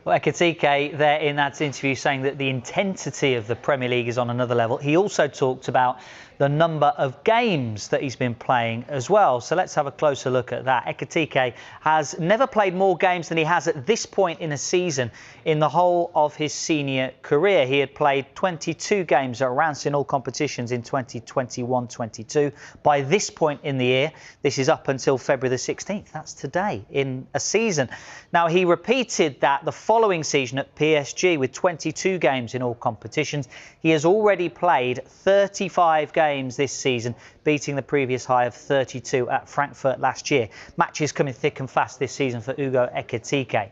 Well, Ekitike there in that interview saying that the intensity of the Premier League is on another level. He also talked about the number of games that he's been playing as well. So let's have a closer look at that. Ekitike has never played more games than he has at this point in a season in the whole of his senior career. He had played 22 games at Rance in all competitions in 2021-22. By this point in the year, this is up until February the 16th. That's today in a season. Now, he repeated that the following season at PSG with 22 games in all competitions. He has already played 35 games this season, beating the previous high of 32 at Frankfurt last year. Matches coming thick and fast this season for Hugo Ekitike.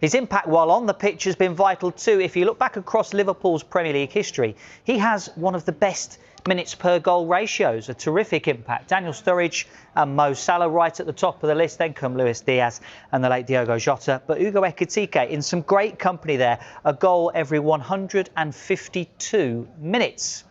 His impact while on the pitch has been vital too. If you look back across Liverpool's Premier League history, he has one of the best minutes per goal ratios, a terrific impact. Daniel Sturridge and Mo Salah right at the top of the list, then come Luis Diaz and the late Diogo Jota. But Hugo Ekitike in some great company there, a goal every 152 minutes.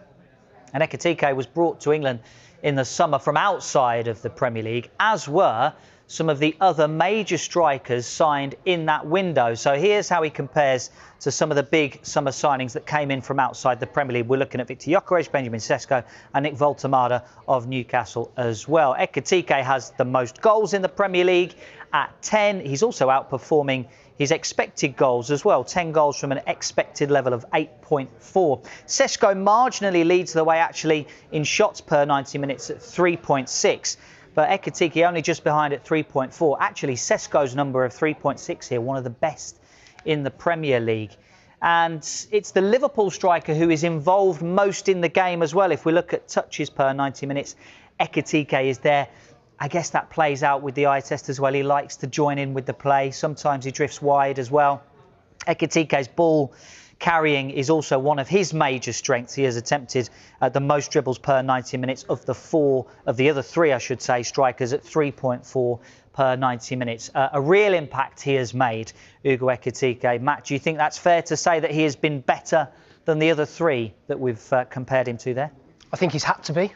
And Ekitike was brought to England in the summer from outside of the Premier League, as were some of the other major strikers signed in that window. So here's how he compares to some of the big summer signings that came in from outside the Premier League. We're looking at Victor Gyökeres, Benjamin Sesko and Nick Voltemade of Newcastle as well. Ekitike has the most goals in the Premier League at 10. He's also outperforming his expected goals as well. 10 goals from an expected level of 8.4. Sesko marginally leads the way actually in shots per 90 minutes at 3.6. But Ekitike only just behind at 3.4. Actually, Sesko's number of 3.6 here, one of the best in the Premier League. And it's the Liverpool striker who is involved most in the game as well. If we look at touches per 90 minutes, Ekitike is there. I guess that plays out with the eye test as well. He likes to join in with the play. Sometimes he drifts wide as well. Ekitike's ball carrying is also one of his major strengths. He has attempted the most dribbles per 90 minutes of the other three, I should say, strikers at 3.4 per 90 minutes. A real impact he has made, Hugo Ekitike. Matt, do you think that's fair to say that he has been better than the other three that we've compared him to there? I think he's had to be.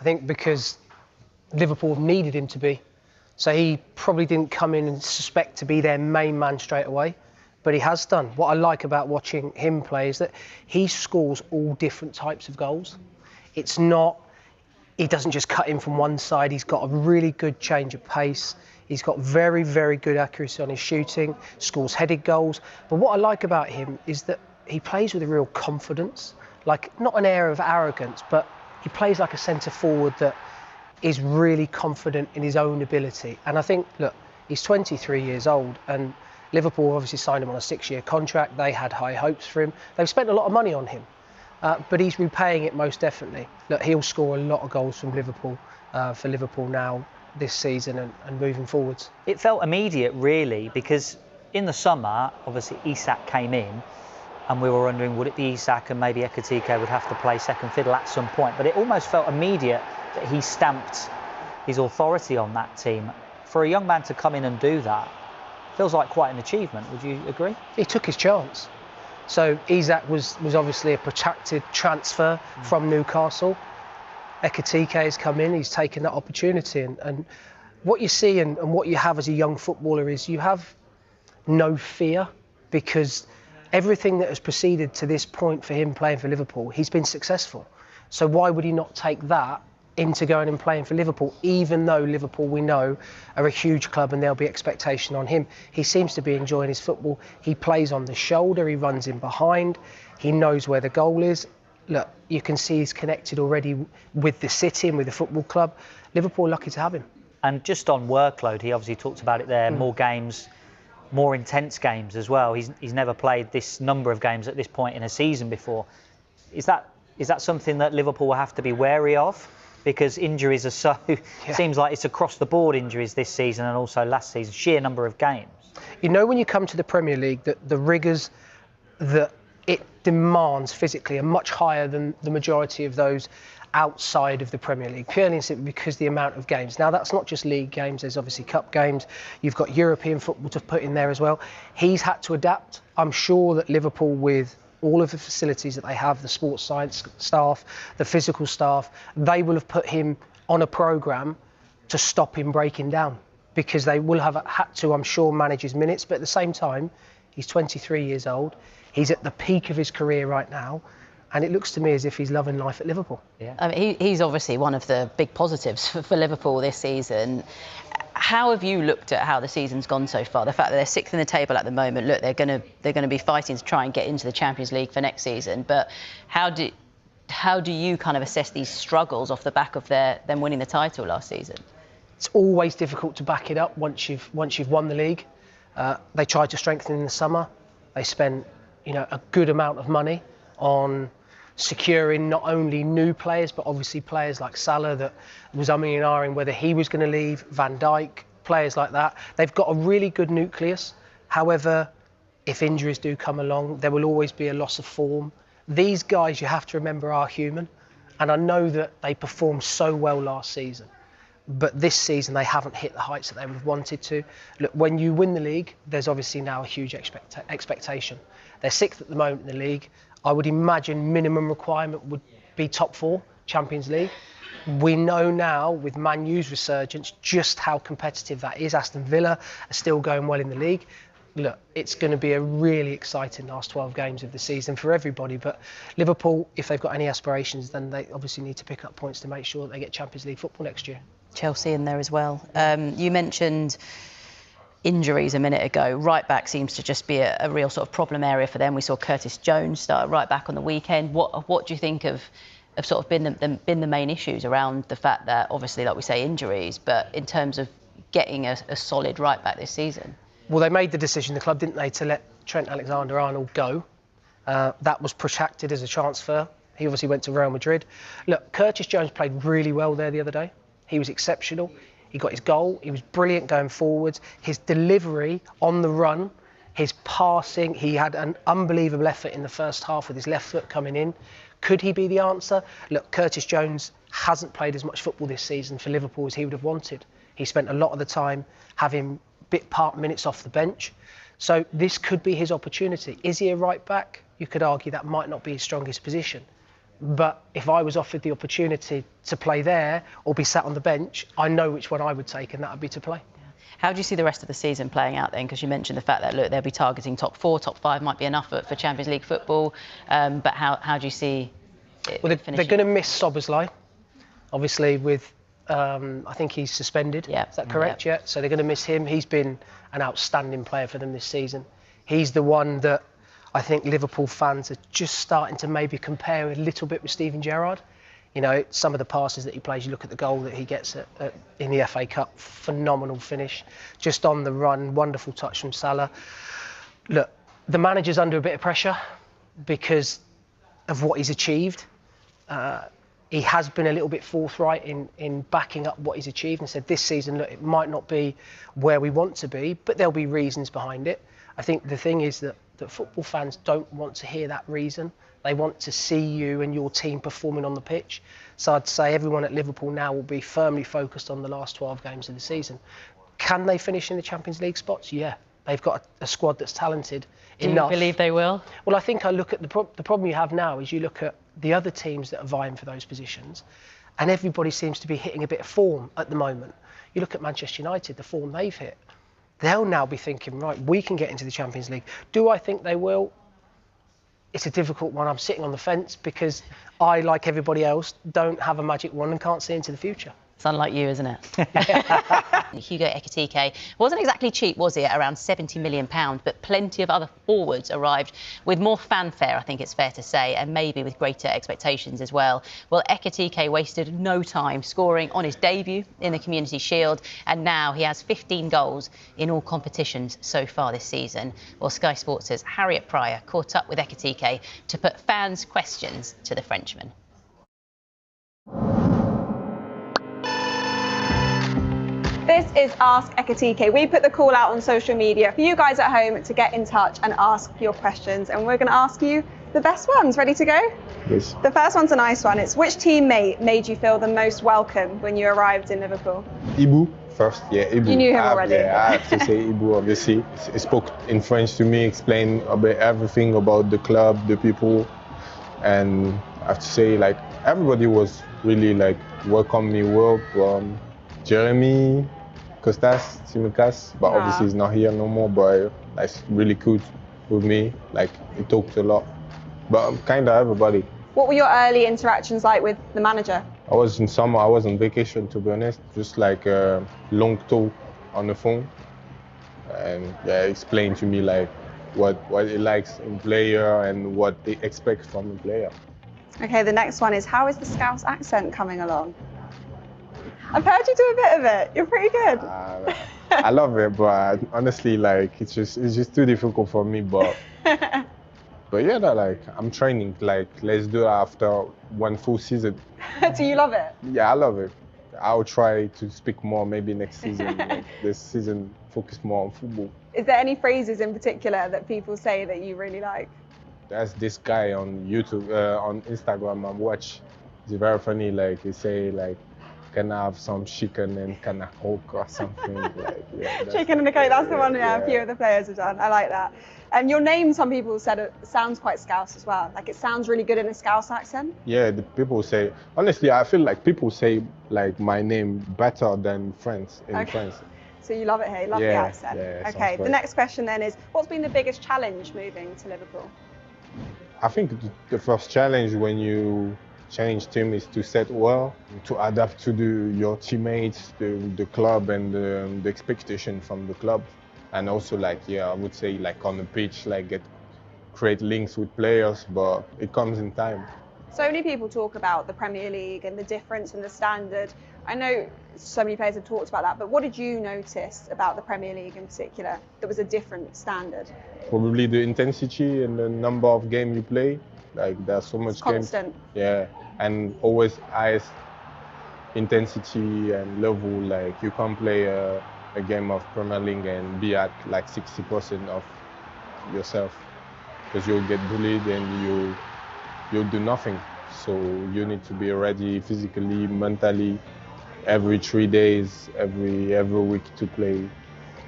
I think because Liverpool needed him to be. So he probably didn't come in and suspect to be their main man straight away. But he has done. What I like about watching him play is that he scores all different types of goals. It's not, he doesn't just cut in from one side. He's got a really good change of pace. He's got very, very good accuracy on his shooting, scores headed goals. But what I like about him is that he plays with a real confidence, like not an air of arrogance, but he plays like a centre forward that is really confident in his own ability. And I think, look, he's 23 years old and Liverpool obviously signed him on a 6-year contract. They had high hopes for him. They've spent a lot of money on him, but he's repaying it most definitely. Look, he'll score a lot of goals from Liverpool for Liverpool now this season and moving forwards. It felt immediate, really, because in the summer, obviously, Isak came in and we were wondering, would it be Isak and maybe Ekitike would have to play second fiddle at some point? But it almost felt immediate that he stamped his authority on that team. For a young man to come in and do that, feels like quite an achievement. Would you agree? He took his chance. So Isak was obviously a protracted transfer from Newcastle. Ekitike has come in, he's taken that opportunity. And what you see and what you have as a young footballer is you have no fear, because everything that has proceeded to this point for him playing for Liverpool, he's been successful. So why would he not take that into going and playing for Liverpool, even though Liverpool, we know, are a huge club and there'll be expectation on him? He seems to be enjoying his football. He plays on the shoulder, he runs in behind, he knows where the goal is. Look, you can see he's connected already with the city and with the football club. Liverpool lucky to have him. And just on workload, he obviously talked about it there, more games, more intense games as well. He's never played this number of games at this point in a season before. Is that something that Liverpool will have to be wary of? Because injuries are so, seems like it's across the board injuries this season and also last season, sheer number of games. You know, when you come to the Premier League, that the rigours that it demands physically are much higher than the majority of those outside of the Premier League, purely and simply because the amount of games. Now, that's not just league games, there's obviously cup games, you've got European football to put in there as well. He's had to adapt. I'm sure that Liverpool, with all of the facilities that they have, the sports science staff, the physical staff, they will have put him on a programme to stop him breaking down, because they will have had to, I'm sure, manage his minutes. But at the same time, He's 23 years old. He's at the peak of his career right now. And it looks to me as if he's loving life at Liverpool. Yeah. I mean, he's obviously one of the big positives for Liverpool this season. How have you looked at how the season's gone so far? The fact that they're sixth in the table at the moment. Look, they're going to be fighting to try and get into the Champions League for next season. But how do you kind of assess these struggles off the back of them winning the title last season? It's always difficult to back it up once you've won the league. They tried to strengthen in the summer. They spent a good amount of money on securing not only new players, but obviously players like Salah that was umming and ahhing whether he was going to leave, Van Dijk, players like that. They've got a really good nucleus. However, if injuries do come along, there will always be a loss of form. These guys, you have to remember, are human. And I know that they performed so well last season, but this season they haven't hit the heights that they would have wanted to. Look, when you win the league, there's obviously now a huge expectation. They're sixth at the moment in the league. I would imagine minimum requirement would be top 4, Champions League. We know now with Man U's resurgence just how competitive that is. Aston Villa are still going well in the league. Look, it's going to be a really exciting last 12 games of the season for everybody. But Liverpool, if they've got any aspirations, then they obviously need to pick up points to make sure that they get Champions League football next year. Chelsea in there as well. You mentioned injuries a minute ago. Right back seems to just be a real sort of problem area for them. We saw Curtis Jones start right back on the weekend. What do you think of sort of been the main issues around the fact that obviously, like we say, injuries, but in terms of getting a solid right back this season? Well, they made the decision, the club, didn't they, to let Trent Alexander-Arnold go. That was protracted as a transfer. He obviously went to Real Madrid. Look, Curtis Jones played really well there the other day. He was exceptional. He got his goal. He was brilliant going forwards. His delivery on the run, his passing, he had an unbelievable effort in the first half with his left foot coming in. Could he be the answer? Look, Curtis Jones hasn't played as much football this season for Liverpool as he would have wanted. He spent a lot of the time having bit part minutes off the bench. So this could be his opportunity. Is he a right back? You could argue that might not be his strongest position. But if I was offered the opportunity to play there or be sat on the bench, I know which one I would take, and that would be to play. How do you see the rest of the season playing out then? Because you mentioned the fact that, look, they'll be targeting top 4, top 5 might be enough for Champions League football. But how do you see it finishing? They're going to miss Szoboszlai, obviously, with, I think he's suspended. Yeah. Is that correct? Yeah. So they're going to miss him. He's been an outstanding player for them this season. He's the one that I think Liverpool fans are just starting to maybe compare a little bit with Steven Gerrard. Some of the passes that he plays, you look at the goal that he gets in the FA Cup, phenomenal finish, just on the run, wonderful touch from Salah. Look, the manager's under a bit of pressure because of what he's achieved. He has been a little bit forthright in backing up what he's achieved and said this season, look, it might not be where we want to be, but there'll be reasons behind it. I think the thing is that football fans don't want to hear that reason. They want to see you and your team performing on the pitch. So I'd say everyone at Liverpool now will be firmly focused on the last 12 games of the season. Can they finish in the Champions League spots? Yeah. They've got a squad that's talented enough. Do you believe they will? Well, I think I look at the problem you have now is you look at the other teams that are vying for those positions, and everybody seems to be hitting a bit of form at the moment. You look at Manchester United, the form they've hit. They'll now be thinking, right, we can get into the Champions League. Do I think they will? It's a difficult one. I'm sitting on the fence because I, like everybody else, don't have a magic wand and can't see into the future. It's unlike you, isn't it? Hugo Ekitike wasn't exactly cheap, was he, at around £70 million, but plenty of other forwards arrived with more fanfare, I think it's fair to say, and maybe with greater expectations as well. Well, Ekitike wasted no time scoring on his debut in the Community Shield, and now he has 15 goals in all competitions so far this season. Well, Sky Sports' Harriet Pryor caught up with Ekitike to put fans' questions to the Frenchman. This is Ask Ekitike. We put the call out on social media for you guys at home to get in touch and ask your questions. And we're going to ask you the best ones. Ready to go? Yes. The first one's a nice one. It's which teammate made you feel the most welcome when you arrived in Liverpool? Ibu first. Yeah, Ibu. You knew him already. Yeah, I have to say Ibu, obviously. He spoke in French to me, explained about everything about the club, the people. And I have to say, like, everybody was really, like, welcomed me well. Jeremy, Costas, Simicas, but obviously he's not here no more, but that's really good. with me. Like, he talked a lot. But kind of everybody. What were your early interactions like with the manager? I was in summer, I was on vacation, to be honest. Just like a long talk on the phone. And yeah, explain to me like what he likes in player and what they expect from a player. Okay, the next one is, how is the Scouse accent coming along? I've heard you do a bit of it. You're pretty good. I love it, but honestly, like it's just too difficult for me. But yeah, like I'm training. Like, let's do it after one full season. Do you love it? Yeah, I love it. I'll try to speak more maybe next season. Like, this season, focus more on football. Is there any phrases in particular that people say that you really like? There's this guy on YouTube, on Instagram, I watch. It's very funny. Like, he say like, can I have some chicken and can I coke or something? Like, yeah, Chicken and a Coke, that's the one, yeah, a few of the players have done. I like that. And your name, some people said it sounds quite Scouse as well. Like, it sounds really good in a Scouse accent. Yeah, the people say, honestly, I feel like people say like my name better than friends in France. So you love it here, you love the accent. Yeah, okay, the next question then is, what's been the biggest challenge moving to Liverpool? I think the first challenge when you change team is to set well, to adapt to your teammates, the club, and the expectation from the club. And also, like, yeah, I would say, like, on the pitch, like, create links with players, but it comes in time. So many people talk about the Premier League and the difference in the standard. I know so many players have talked about that, but what did you notice about the Premier League in particular that was a different standard? Probably the intensity and the number of games you play. Like, there's so much games. Constant. Yeah, and always highest intensity and level. Like, you can't play a game of Premier League and be at like 60% of yourself, because you'll get bullied and you'll do nothing. So you need to be ready physically, mentally, every 3 days, every week to play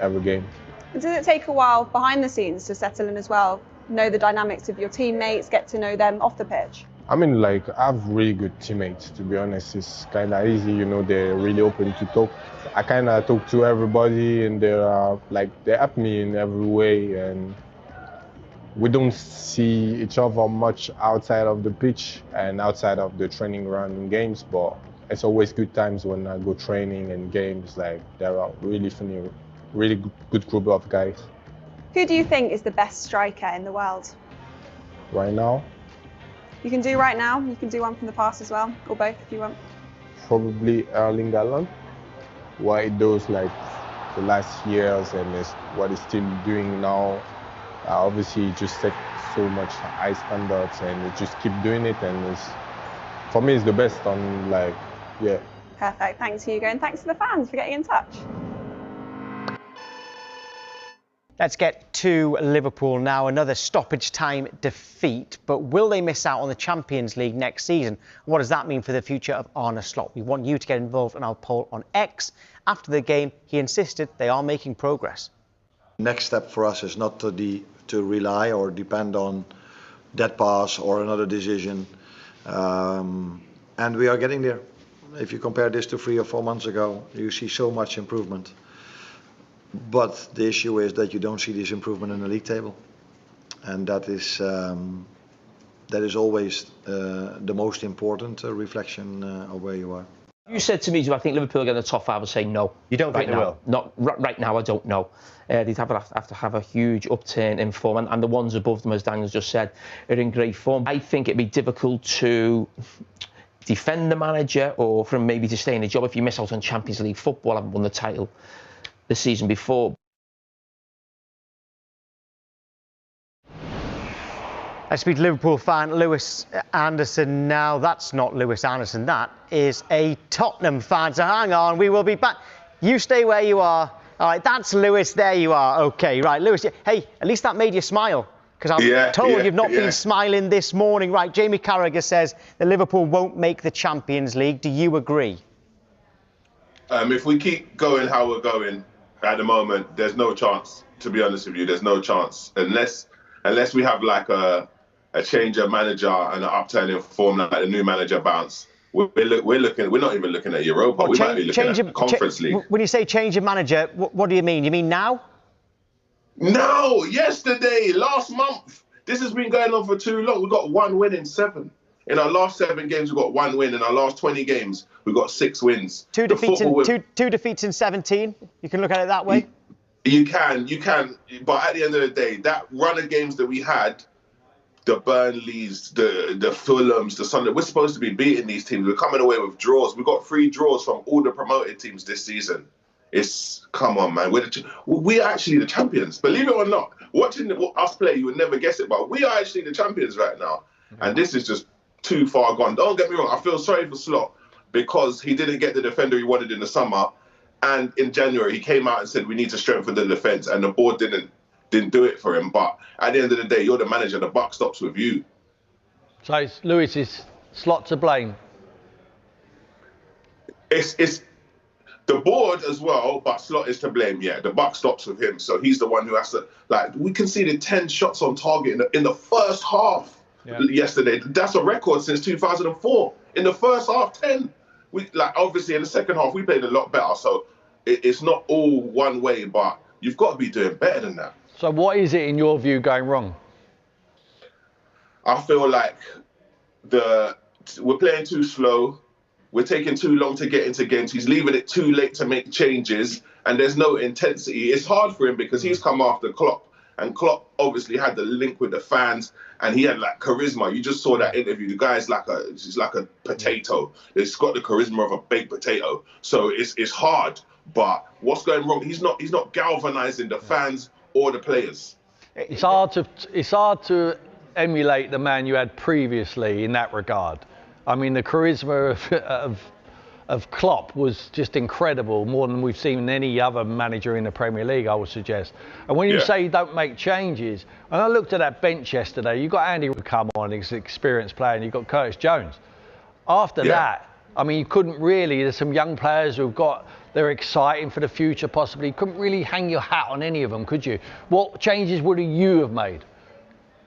every game. And does it take a while behind the scenes to settle in as well? Know the dynamics of your teammates, get to know them off the pitch? I mean, like, I have really good teammates, to be honest. It's kind of easy, you know, they're really open to talk. I kind of talk to everybody and they help me in every way. And we don't see each other much outside of the pitch and outside of the training ground and games, but it's always good times when I go training and games. Like, there are really funny, really good group of guys. Who do you think is the best striker in the world? Right now? You can do right now, you can do one from the past as well, or both if you want. Probably Erling Haaland. What he does like the last years and what he's still doing now. Obviously, he just set so much high standards and he just keep doing it, and for me, it's the best on, like, yeah. Perfect, thanks Hugo, and thanks to the fans for getting in touch. Let's get to Liverpool now. Another stoppage time defeat, but will they miss out on the Champions League next season? What does that mean for the future of Arne Slot? We want you to get involved in our poll on X. After the game, he insisted they are making progress. Next step for us is not to rely or depend on that pass or another decision, and we are getting there. If you compare this to 3 or 4 months ago, you see so much improvement. But the issue is that you don't see this improvement in the league table, and that is always the most important reflection of where you are. You said to me, do I think Liverpool are going to top 5? I would say no. You don't think they will? Not right now. I don't know. They'd have to have a huge upturn in form, and the ones above them, as Daniel's just said, are in great form. I think it'd be difficult to defend the manager, or for him maybe to stay in the job if you miss out on Champions League football. Haven't won the title the season before. I speak to Liverpool fan Lewis Anderson now. That's not Lewis Anderson, that is a Tottenham fan. So hang on, we will be back. You stay where you are. All right, that's Lewis. There you are. Okay, right, Lewis. Hey, at least that made you smile, because I'm told you've not been smiling this morning. Right, Jamie Carragher says that Liverpool won't make the Champions League. Do you agree? If we keep going how we're going at the moment, there's no chance. To be honest with you, there's no chance unless we have like a change of manager and an upturn in form, like the new manager bounce. We're not even looking at Europa. We might be looking at Conference League. When you say change of manager, what do you mean? You mean now? No, yesterday, last month. This has been going on for too long. We got 1 win in 7. In our last 7 games, we got 1 win. In our last 20 games, we got 6 wins. Two defeats in 17. You can look at it that way. You can. But at the end of the day, that run of games that we had, the Burnleys, the Fulhams, the Sunderland, we're supposed to be beating these teams. We're coming away with draws. We got 3 draws from all the promoted teams this season. Come on, man. We're actually the champions. Believe it or not, watching us play, you would never guess it, but we are actually the champions right now. And this is just too far gone. Don't get me wrong. I feel sorry for Slot because he didn't get the defender he wanted in the summer. And in January, he came out and said, we need to strengthen the defence. And the board didn't do it for him. But at the end of the day, you're the manager. The buck stops with you. So it's Lewis's Slot to blame. It's the board as well, but Slot is to blame. Yeah, the buck stops with him, so he's the one who has to. Like, we conceded 10 shots on target in the first half yesterday. That's a record since 2004. In the first half, 10. We obviously in the second half we played a lot better. So it's not all one way, but you've got to be doing better than that. So what is it in your view going wrong? I feel like we're playing too slow. We're taking too long to get into games. He's leaving it too late to make changes, and there's no intensity. It's hard for him because he's come after Klopp, and Klopp obviously had the link with the fans, and he had like charisma. You just saw that interview. The guy's like a potato. He's got the charisma of a baked potato. So it's hard. But what's going wrong? He's not galvanizing the fans or the players. It's hard to emulate the man you had previously in that regard. I mean, the charisma of Klopp was just incredible, more than we've seen any other manager in the Premier League, I would suggest. And when you say you don't make changes, and I looked at that bench yesterday, you've got Andy come on, he's an experienced player, and you've got Curtis Jones. After that, I mean, you couldn't really, there's some young players they're exciting for the future possibly. You couldn't really hang your hat on any of them, could you? What changes would you have made?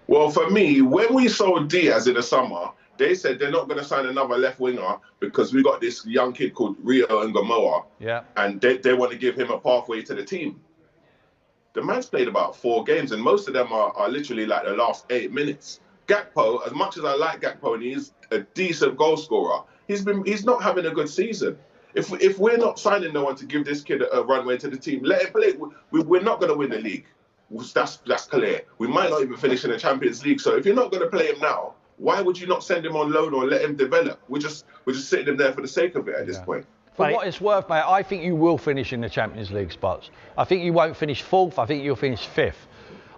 Well, for me, when we sold Diaz in the summer, they said they're not going to sign another left winger because we got this young kid called Rio Ngamoa. Yeah. And they want to give him a pathway to the team. The man's played about 4 games, and most of them are literally like the last 8 minutes. Gakpo, as much as I like Gakpo and he's a decent goal scorer, he's not having a good season. If we're not signing no one to give this kid a runway to the team, let him play. We're not going to win the league. That's clear. We might not even finish in the Champions League. So if you're not going to play him now, why would you not send him on loan or let him develop? We're just sitting him there for the sake of it at this point. For what it's worth, mate, I think you will finish in the Champions League spots. I think you won't finish 4th. I think you'll finish 5th.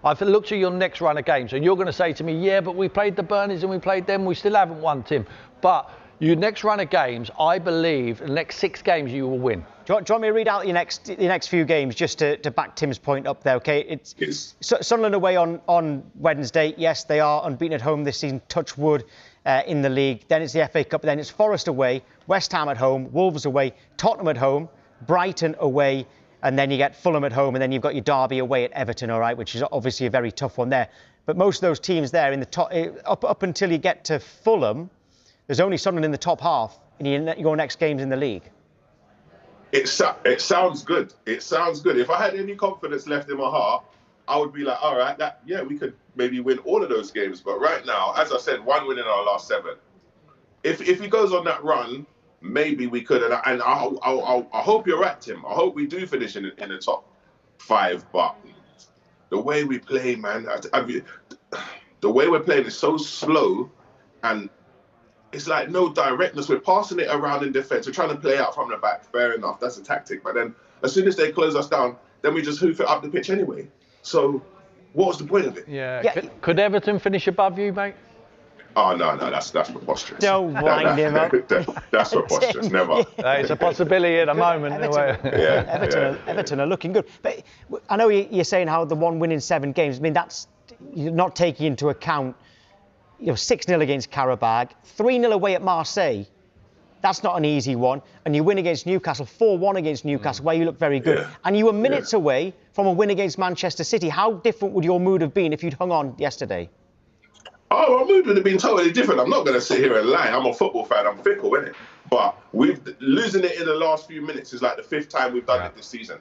I've looked at your next run of games, and you're going to say to me, yeah, but we played the Burnleys and we played them. We still haven't won, Tim. But your next run of games, I believe, the next 6 games you will win. Do you want me to read out your next few games just to back Tim's point up there, okay? It's Sunderland away on Wednesday. Yes, they are unbeaten at home this season, touch wood, in the league. Then it's the FA Cup. Then it's Forest away, West Ham at home, Wolves away, Tottenham at home, Brighton away, and then you get Fulham at home, and then you've got your derby away at Everton, all right, which is obviously a very tough one there. But most of those teams there in the top, up until you get to Fulham, there's only Sunderland in the top half in your next games in the league. It sounds good. It sounds good. If I had any confidence left in my heart, I would be like, all right, we could maybe win all of those games. But right now, as I said, 1 win in our last 7. If he goes on that run, maybe we could. And I hope you're right, Tim. I hope we do finish in the top 5. But the way we play, man, the way we're playing is so slow, and it's like no directness. We're passing it around in defence. We're trying to play out from the back. Fair enough. That's a tactic. But then as soon as they close us down, then we just hoof it up the pitch anyway. So what was the point of it? Yeah. Could Everton finish above you, mate? Oh, no, that's preposterous. Don't wind him up. That's preposterous. Never. It's a possibility at the moment. Everton are looking good. But I know you're saying how the 1 win in 7 games. I mean, that's you're not taking into account 6-0 against Karabag, 3-0 away at Marseille. That's not an easy one. And you win against Newcastle, 4-1 against Newcastle, where you look very good. Yeah. And you were minutes away from a win against Manchester City. How different would your mood have been if you'd hung on yesterday? Oh, my mood would have been totally different. I'm not going to sit here and lie. I'm a football fan. I'm fickle, innit? But losing it in the last few minutes is like the 5th time we've done it this season.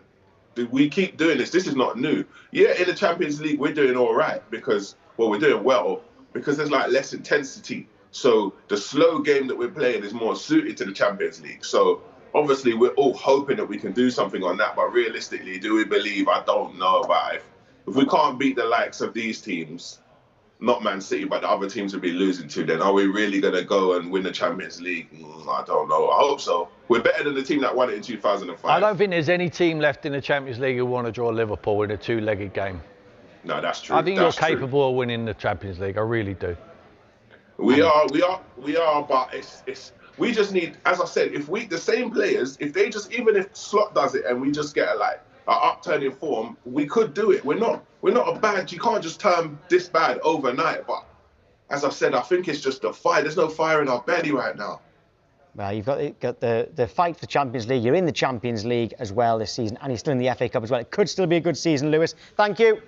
we keep doing this. This is not new. Yeah, in the Champions League, we're doing all right because, well, we're doing well because there's like less intensity. So the slow game that we're playing is more suited to the Champions League. So obviously we're all hoping that we can do something on that. But realistically, do we believe? I don't know about it. If we can't beat the likes of these teams, not Man City, but the other teams would be losing to, then are we really going to go and win the Champions League? I don't know. I hope so. We're better than the team that won it in 2005. I don't think there's any team left in the Champions League who want to draw Liverpool in a two-legged game. No, that's true. I think you're capable of winning the Champions League. I really do. We are, but it's we just need, as I said, if the same players, if they just, even if Slot does it and we just get an upturn in form, we could do it. We're not a bad, you can't just turn this bad overnight. But as I said, I think it's just the fire. There's no fire in our belly right now. Well, you've got the fight for the Champions League. You're in the Champions League as well this season, and you're still in the FA Cup as well. It could still be a good season, Lewis. Thank you.